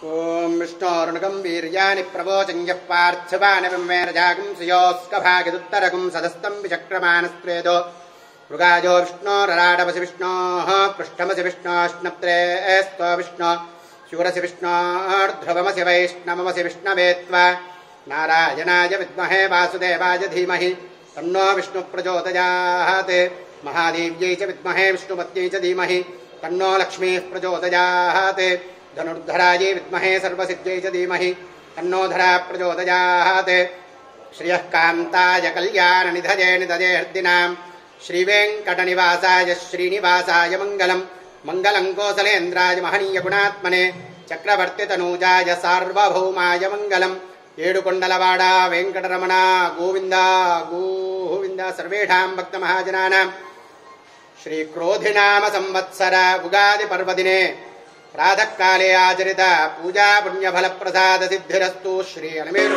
ఓం విష్ణోరుణకం వీర్యాని ప్రవోచం యః పార్థివాని బ్రహ్మేరజాగం శ్రియోస్కభాగిదుత్తరకం సదస్తం విచక్రమానస్త్రేదో మృగాజో విష్ణోరరాడవసి విష్ణోః పృష్ఠమసి విష్ణోష్ణప్త్రే स्तो విష్ణో శూరసి విష్ణోర్ధ్రువమసి వైష్ణవమసి విష్ణవే త్వ నారాయణాయ విద్మహే వాసుదేవాయ ధీమహి తన్నో విష్ణు ప్రచోదయాత్ మహాదేవ్యై చ విద్మహే విష్ణుపత్యై చ ధీమహి తన్నో లక్ష్మీః ప్రచోదయాత్ ధనుర్ధరాయై విద్మహే సర్వసిద్ధ్యై చ ధీమహి తన్నో ధరా ప్రచోదయాత్ శ్రియః కాంతాయ కళ్యాణనిధయే నిదయేర్దినాం శ్రీవేంకటనివాసాయ శ్రీనివాసాయ మంగళం మంగళం కోసలేంద్రాయ మహనీయ గుణాత్మనే చక్రవర్తితనూజాయ సార్వభౌమాయ మంగళం ఏడుకొండలవాడ వెంకటరమణ గోవింద గోవింద సర్వేషాం భక్తమహాజనానాం శ్రీక్రోధినామ సంవత్సర ఉగాది పర్వదినే ప్రాతఃకాలే ఆచరిత పూజా పుణ్యఫలప్రసాద సిద్ధిరస్తు శ్రీ అలమేలు